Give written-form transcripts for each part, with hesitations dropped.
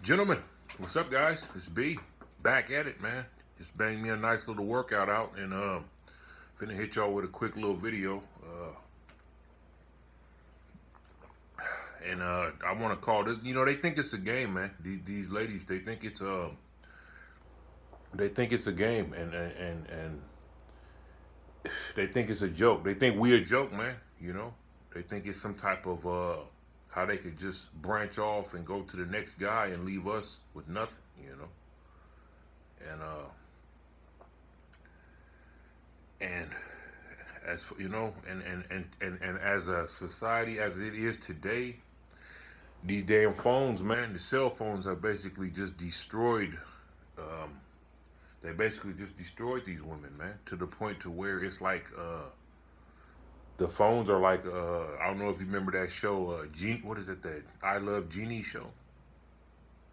Gentlemen, what's up, guys? It's B, back at it, man. Just banged me a nice little workout out, and finna hit y'all with a quick little video. And I want to call this. You know, they think it's a game, man. These ladies, they think it's a game, and they think it's a joke. They think we a joke, man. You know, they think it's some type of how they could just branch off and go to the next guy and leave us with nothing. You know, and as you know, and as a society as it is today, these damn phones, man, the cell phones are basically just destroyed. Um, they basically just destroyed these women, man, to the point to where it's like the phones are like I don't know if you remember that show, what is it, that I Love Genie show,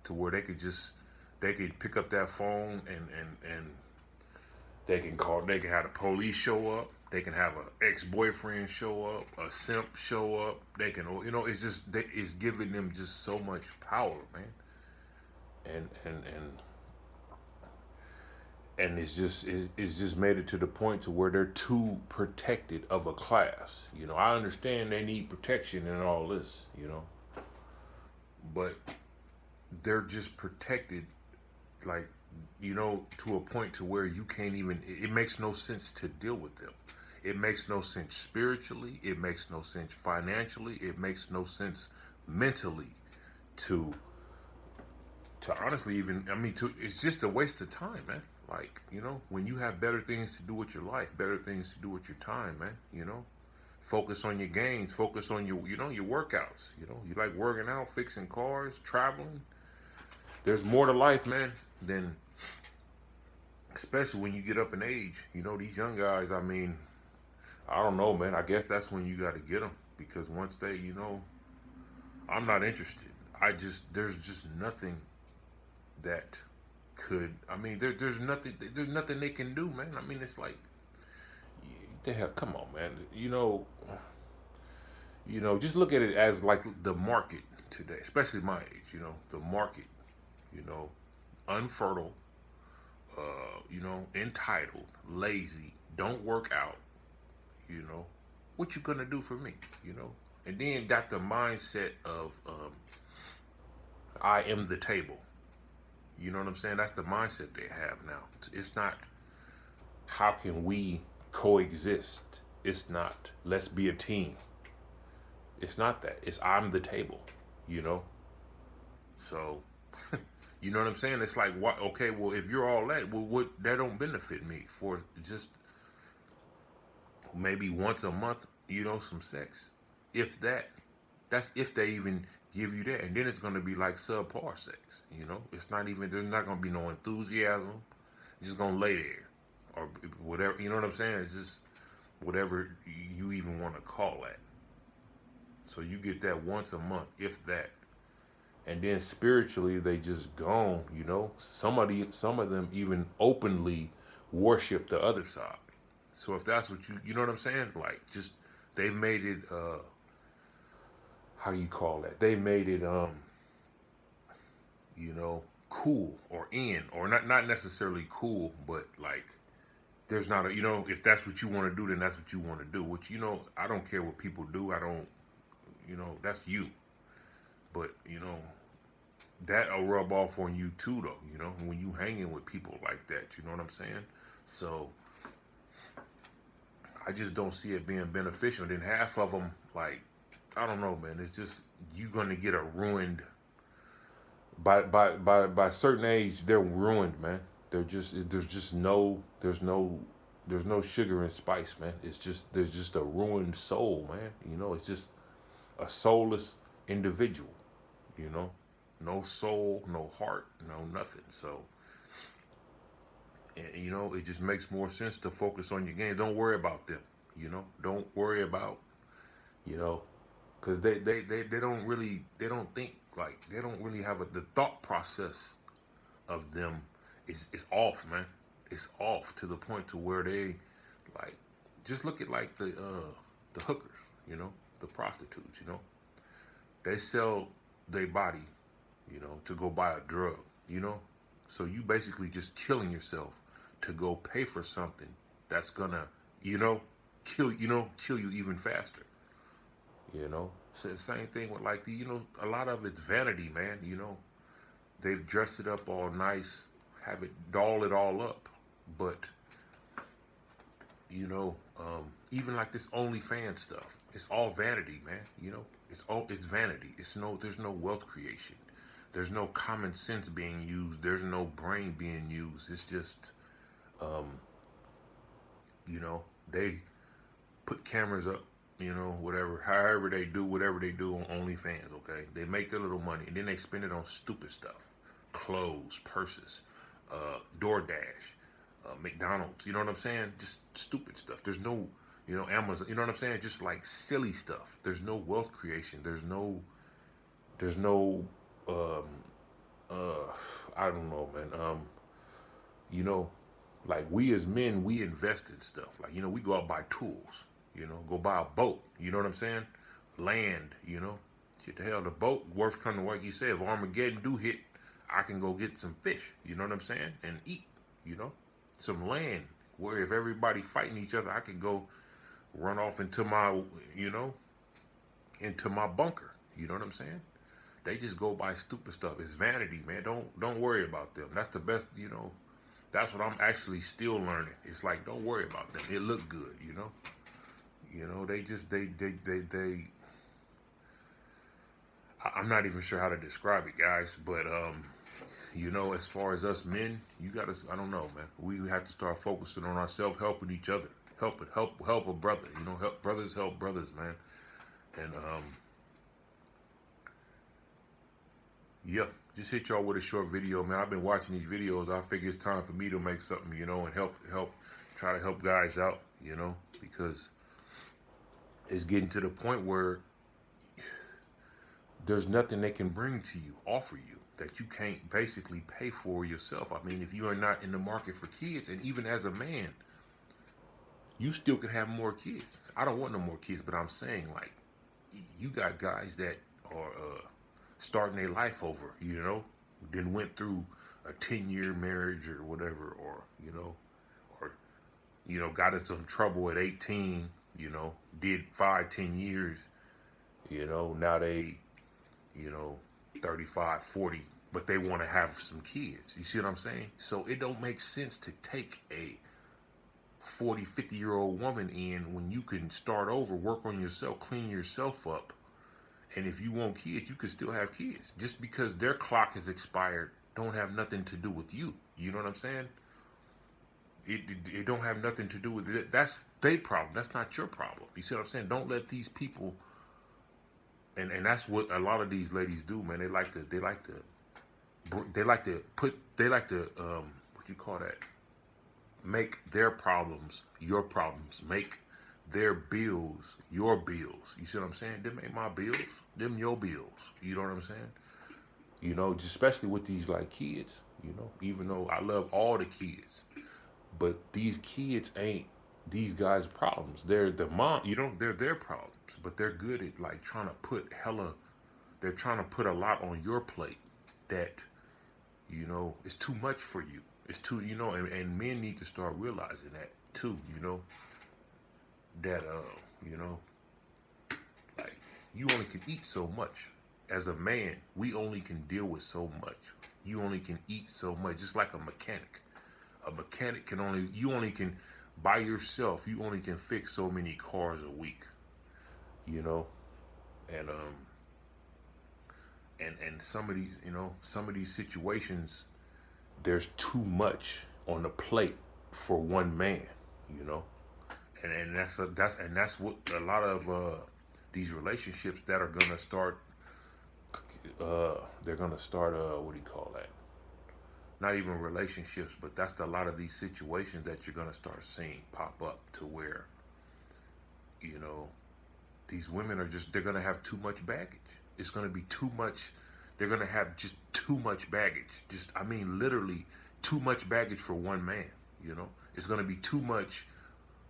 to where they could pick up that phone and they can call. They can have the police show up. They can have a ex-boyfriend show up, a simp show up. They can, it's just it's giving them just so much power, man. And and and and it's just made it to the point to where they're too protected of a class. You know, I understand they need protection and all this, but they're just protected, like, to a point to where you can't even. It makes no sense to deal with them. It makes no sense spiritually. It makes no sense financially. It makes no sense mentally to honestly even. I mean, it's just a waste of time, man. Like, when you have better things to do with your life, better things to do with your time, man. Focus on your gains. Focus on your workouts. You like working out, fixing cars, traveling. There's more to life, man, than, especially when you get up in age. These young guys, I mean, I don't know, man. I guess that's when you got to get them, because once they, I'm not interested. There's just nothing that could, I mean, there's nothing they can do, man. I mean, it's like, the hell, come on, man. Just look at it as like the market today, especially my age, the market, you know, unfertile, entitled, lazy, don't work out, you know, what you gonna do for me, And then got the mindset of I am the table. You know what I'm saying? That's the mindset they have now. It's not how can we coexist. It's not let's be a team. It's not that. It's I'm the table, you know? So, you know what I'm saying? It's like, what? Okay, well, if you're all that, well, what? That don't benefit me for just maybe once a month, some sex. If that, that's if they even give you that. And then it's going to be like subpar sex, It's not even, there's not going to be no enthusiasm. You're just going to lay there or whatever, you know what I'm saying? It's just whatever you even want to call that. So you get that once a month, if that. And then spiritually, they just gone, some of them even openly worship the other side. So if that's what you know what I'm saying? Like, just, they've made it, how do you call that? They made it, cool or in, or not necessarily cool, but like, there's not a, if that's what you want to do, then that's what you want to do. Which, I don't care what people do. I don't, that's you. But, that'll rub off on you too, though, when you hanging with people like that, you know what I'm saying? So, I just don't see it being beneficial. Then half of them, like, I don't know, man. It's just, you're gonna get a ruined. By a certain age, they're ruined, man. There's no sugar and spice, man. There's just a ruined soul, man. It's just a soulless individual. You know, no soul, no heart, no nothing. So, and, it just makes more sense to focus on your game. Don't worry about them. Don't worry about, you know, because they don't really, they don't think, like, they don't really have the thought process of them is off, man. It's off to the point to where they, like, just look at like the hookers, the prostitutes, they sell their body, you know, to go buy a drug, you know. So you basically just killing yourself to go pay for something that's gonna, you know, kill you even faster. You know, so the same thing with like the, you know, a lot of it's vanity, man. You know, they've dressed it up all nice, have it doll it all up, but you know, even like this OnlyFans stuff, it's all vanity, man. You know, it's vanity. There's no wealth creation. There's no common sense being used. There's no brain being used. It's just, um, you know, they put cameras up, you know, whatever, however they do, whatever they do on OnlyFans, okay? They make their little money and then they spend it on stupid stuff. Clothes, purses, DoorDash, McDonald's, you know what I'm saying? Just stupid stuff. There's no, you know, Amazon, you know what I'm saying? Just like silly stuff. There's no wealth creation. There's no, um, I don't know, man. You know, like we as men, we invest in stuff. Like, you know, we go out buy tools, you know, go buy a boat, you know what I'm saying? Land, you know. Shit, the hell, the boat, worst come to what you say, if Armageddon do hit, I can go get some fish, you know what I'm saying? And eat, you know. Some land where if everybody fighting each other, I can go run off into my, you know, into my bunker, you know what I'm saying? They just go buy stupid stuff. It's vanity, man. Don't worry about them. That's the best, you know. That's what I'm actually still learning. It's like, don't worry about them. It look good, you know. You know, they just they. I'm not even sure how to describe it, guys. But you know, as far as us men, you gotta. I don't know, man. We have to start focusing on ourselves, helping each other, help a brother. You know, help brothers, man. And yeah, just hit y'all with a short video, man. I've been watching these videos. I figure it's time for me to make something, you know, and try to help guys out, you know, because it's getting to the point where there's nothing they can bring to you, offer you, that you can't basically pay for yourself. I mean, if you are not in the market for kids, and even as a man, you still could have more kids. I don't want no more kids, but I'm saying, like, you got guys that are starting their life over, you know, then went through a 10-year marriage or whatever, or, you know, got in some trouble at 18, you know, did 5, 10 years, you know, now they, you know, 35, 40, but they want to have some kids. You see what I'm saying? So it don't make sense to take a 40, 50-year-old woman in when you can start over, work on yourself, clean yourself up. And if you want kids, you can still have kids. Just because their clock has expired don't have nothing to do with you. You know what I'm saying? It don't have nothing to do with it. That's their problem. That's not your problem. You see what I'm saying? Don't let these people, and that's what a lot of these ladies do, man. They like to what you call that? Make their problems your problems. Make their bills your bills. You see what I'm saying? Them ain't my bills. Them your bills. You know what I'm saying? You know, just especially with these like kids, you know, even though I love all the kids, but these kids ain't these guys' problems. They're the mom, you know, they're their problems. But they're good at like they're trying to put a lot on your plate that, you know, it's too much for you. It's too, you know, and men need to start realizing that too, you know, that, you know, like you only can eat so much. As a man, we only can deal with so much. You only can eat so much, just like a mechanic. A mechanic you only can, by yourself, you only can fix so many cars a week, you know, and some of these, you know, some of these situations, there's too much on the plate for one man, you know, and that's what a lot of these relationships that are gonna start, they're gonna start, what do you call that? Not even relationships, but that's a lot of these situations that you're gonna start seeing pop up to where, you know, these women they're gonna have too much baggage. It's gonna be too much. They're gonna have just too much baggage. Just, I mean, literally too much baggage for one man, you know? It's gonna be too much.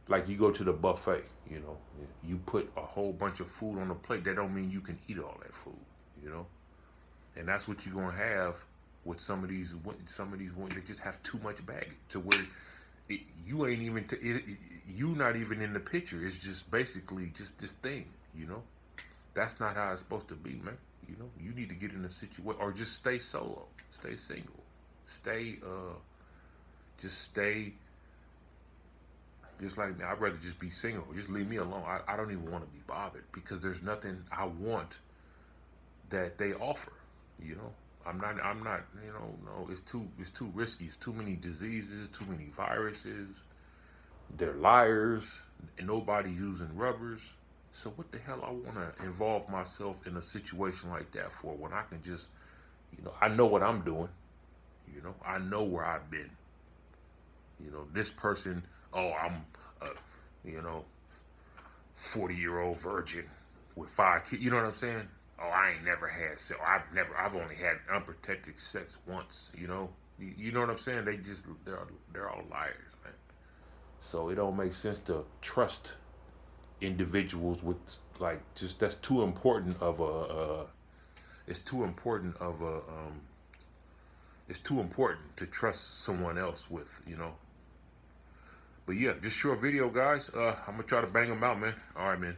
Like you go to the buffet, you know, you put a whole bunch of food on the plate. That don't mean you can eat all that food, you know? And that's what you're gonna have with some of these women. They just have too much baggage to where you ain't even you not even in the picture. It's just basically just this thing, you know. That's not how it's supposed to be, man. You know, you need to get in a situation or just stay solo, stay single, stay just stay just like me. I'd rather just be single. Just leave me alone. I don't even want to be bothered because there's nothing I want that they offer. You know, I'm not. You know, no. It's too risky. It's too many diseases. Too many viruses. They're liars. And nobody using rubbers. So what the hell I want to involve myself in a situation like that for when I can just, you know, I know what I'm doing. You know, I know where I've been. You know, this person. Oh, I'm a, you know, 40-year-old virgin with 5 kids. You know what I'm saying? Oh, I ain't never had sex. I've only had unprotected sex once. You know, you know what I'm saying? They're all liars, man. So it don't make sense to trust individuals with like just that's too important of a. It's too important of a. It's too important to trust someone else with. You know. But yeah, just short video, guys. I'm gonna try to bang them out, man. All right, man.